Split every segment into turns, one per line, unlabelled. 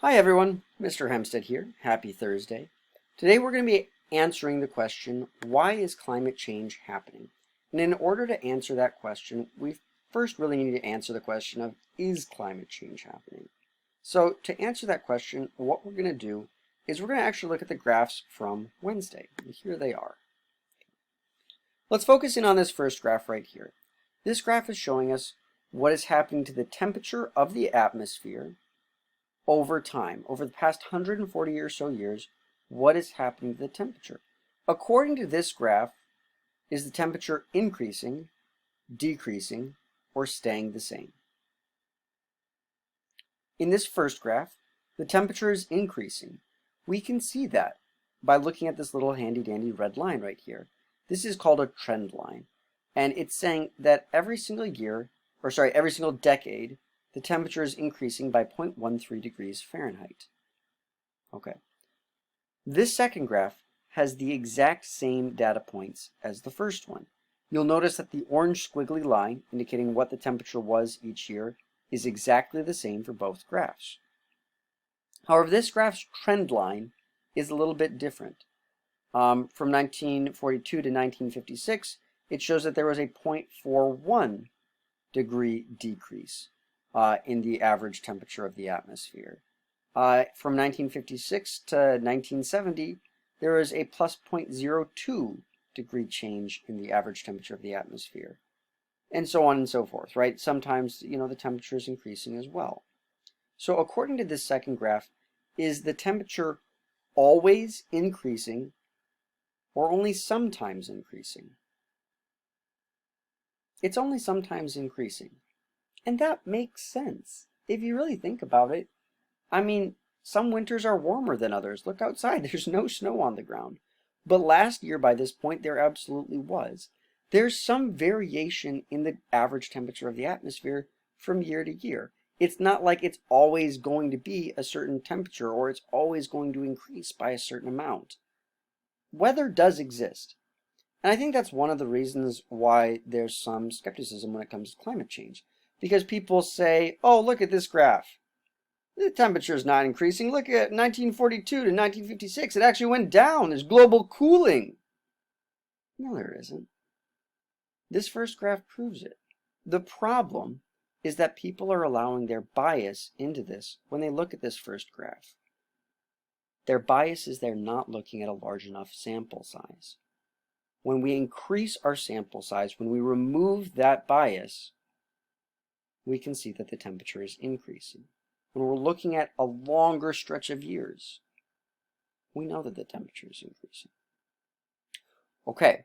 Hi everyone, Mr. Hempstead here. Happy Thursday. Today we're going to be answering the question, why is climate change happening? And in order to answer that question, we first really need to answer the question of, is climate change happening? So to answer that question, what we're going to do is we're going to actually look at the graphs from Wednesday. And here they are. Let's focus in on this first graph right here. This graph is showing us what is happening to the temperature of the atmosphere over time. Over the past 140 or so years, what is happening to the temperature? According to this graph, is the temperature increasing, decreasing, or staying the same? In this first graph, the temperature is increasing. We can see that by looking at this little handy-dandy red line right here. This is called a trend line, and it's saying that every single decade, the temperature is increasing by 0.13 degrees Fahrenheit. Okay. This second graph has the exact same data points as the first one. You'll notice that the orange squiggly line, indicating what the temperature was each year, is exactly the same for both graphs. However, this graph's trend line is a little bit different. From 1942 to 1956, it shows that there was a 0.41 degree decrease in the average temperature of the atmosphere. From 1956 to 1970, there was a plus 0.02 degree change in the average temperature of the atmosphere, and so on and so forth, right? Sometimes, the temperature is increasing as well. So according to this second graph, is the temperature always increasing or only sometimes increasing? It's only sometimes increasing. And that makes sense. If you really think about it, I mean, some winters are warmer than others. Look outside, there's no snow on the ground. But last year, by this point, there absolutely was. There's some variation in the average temperature of the atmosphere from year to year. It's not like it's always going to be a certain temperature or it's always going to increase by a certain amount. Weather does exist. And I think that's one of the reasons why there's some skepticism when it comes to climate change. Because people say, oh, look at this graph. The temperature is not increasing. Look at 1942 to 1956. It actually went down. There's global cooling. No, there isn't. This first graph proves it. The problem is that people are allowing their bias into this when they look at this first graph. Their bias is they're not looking at a large enough sample size. When we increase our sample size, when we remove that bias, we can see that the temperature is increasing. When we're looking at a longer stretch of years, we know that the temperature is increasing. Okay,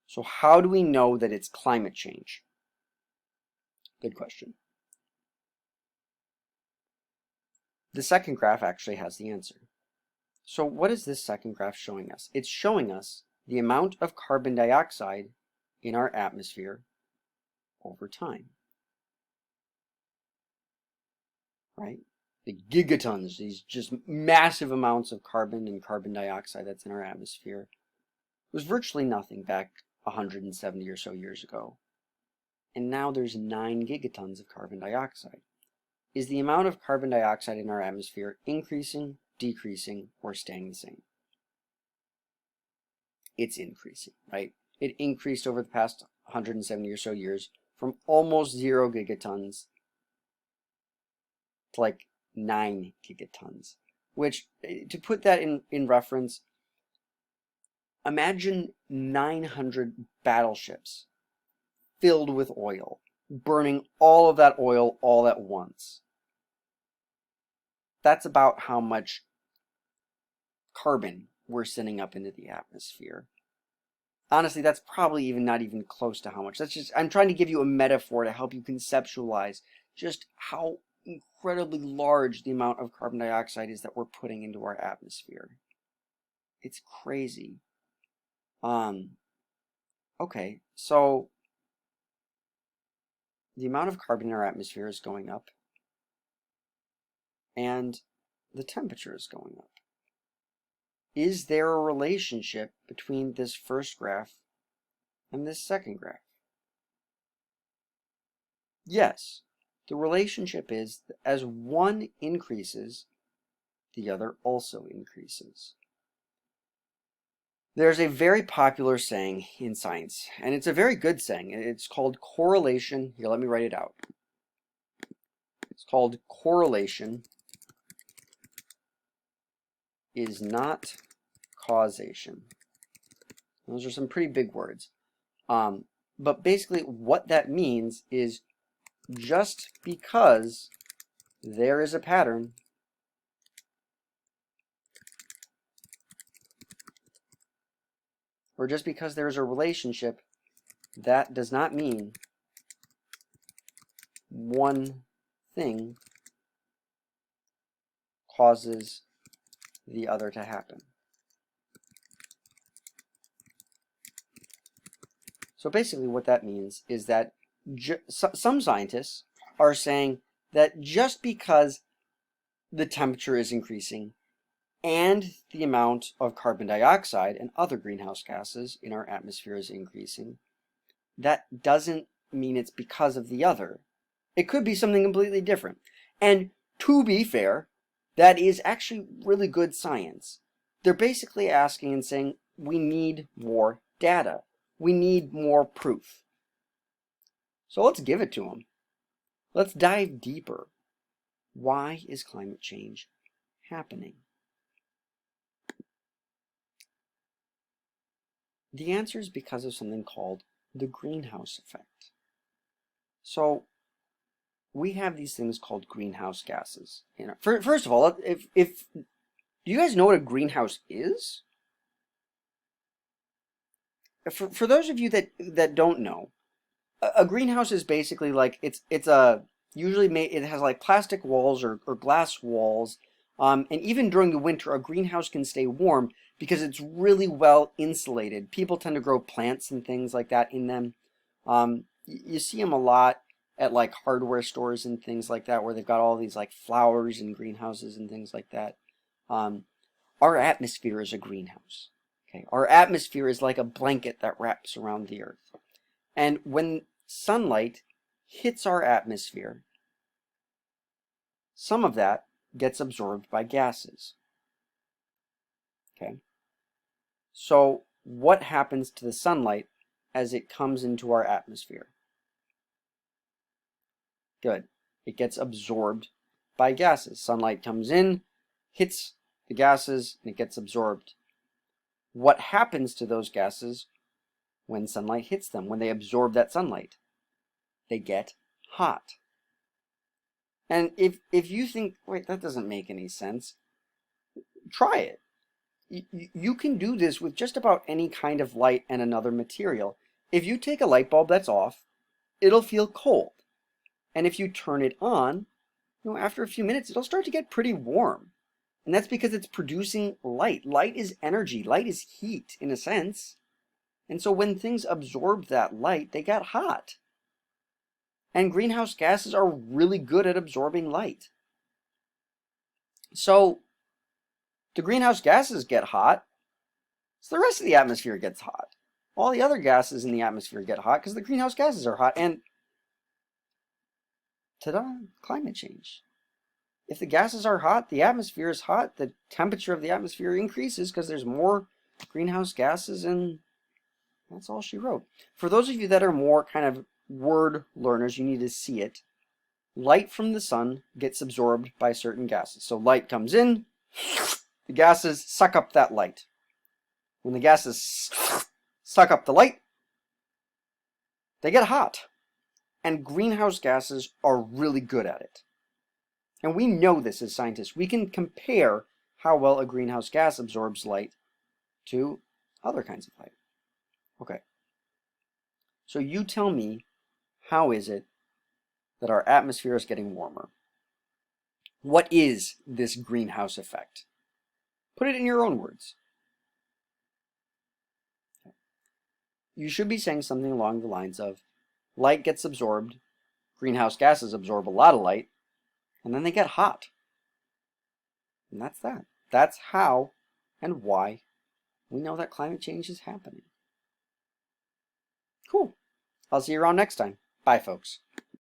so how do we know that it's climate change? Good question. The second graph actually has the answer. So what is this second graph showing us? It's showing us the amount of carbon dioxide in our atmosphere over time. Right? The gigatons, these just massive amounts of carbon and carbon dioxide that's in our atmosphere. It was virtually nothing back 170 or so years ago. And now there's 9 gigatons of carbon dioxide. Is the amount of carbon dioxide in our atmosphere increasing, decreasing, or staying the same? It's increasing, right? It increased over the past 170 or so years from almost 0 gigatons to like 9 gigatons, which, to put that in reference, imagine 900 battleships filled with oil, burning all of that oil all at once. That's about how much carbon we're sending up into the atmosphere. Honestly, that's probably not even close to how much. I'm trying to give you a metaphor to help you conceptualize just how incredibly large the amount of carbon dioxide is that we're putting into our atmosphere. It's crazy. Okay, so the amount of carbon in our atmosphere is going up, and the temperature is going up. Is there a relationship between this first graph and this second graph? Yes. The relationship is, as one increases, the other also increases. There's a very popular saying in science, and it's a very good saying. It's called correlation. Here, let me write it out. It's called correlation is not causation. Those are some pretty big words. But basically what that means is just because there is a pattern or just because there is a relationship, that does not mean one thing causes the other to happen. So basically what that means is that some scientists are saying that just because the temperature is increasing and the amount of carbon dioxide and other greenhouse gases in our atmosphere is increasing, that doesn't mean it's because of the other. It could be something completely different. And to be fair, that is actually really good science. They're basically asking and saying, we need more data. We need more proof. So let's give it to them. Let's dive deeper. Why is climate change happening? The answer is because of something called the greenhouse effect. So we have these things called greenhouse gases. First of all, if do you guys know what a greenhouse is? For those of you that don't know, a greenhouse is basically like it's a usually made, it has like plastic walls or glass walls, and even during the winter, a greenhouse can stay warm because it's really well insulated. People tend to grow plants and things like that in them. You see them a lot at like hardware stores and things like that, where they've got all these like flowers and greenhouses and things like that. Our atmosphere is a greenhouse. Okay, our atmosphere is like a blanket that wraps around the earth. And when sunlight hits our atmosphere, some of that gets absorbed by gases. Okay. So what happens to the sunlight as it comes into our atmosphere? Good. It gets absorbed by gases. Sunlight comes in, hits the gases, and it gets absorbed. What happens to those gases when sunlight hits them, when they absorb that sunlight? They get hot. And if you think, wait, that doesn't make any sense, try it. You can do this with just about any kind of light and another material. If you take a light bulb that's off, it'll feel cold. And if you turn it on, after a few minutes, it'll start to get pretty warm. And that's because it's producing light. Light is energy. Light is heat, in a sense. And so when things absorb that light, they get hot. And greenhouse gases are really good at absorbing light. So the greenhouse gases get hot, so the rest of the atmosphere gets hot. All the other gases in the atmosphere get hot because the greenhouse gases are hot. And ta-da, climate change. If the gases are hot, the atmosphere is hot, the temperature of the atmosphere increases because there's more greenhouse gases, and that's all she wrote. For those of you that are more kind of word learners, you need to see it. Light from the sun gets absorbed by certain gases. So light comes in, the gases suck up that light. When the gases suck up the light, they get hot. And greenhouse gases are really good at it. And we know this as scientists. We can compare how well a greenhouse gas absorbs light to other kinds of light. Okay. So you tell me, how is it that our atmosphere is getting warmer? What is this greenhouse effect? Put it in your own words. You should be saying something along the lines of, light gets absorbed, greenhouse gases absorb a lot of light, and then they get hot. And that's that. That's how and why we know that climate change is happening. Cool. I'll see you around next time. Bye, folks.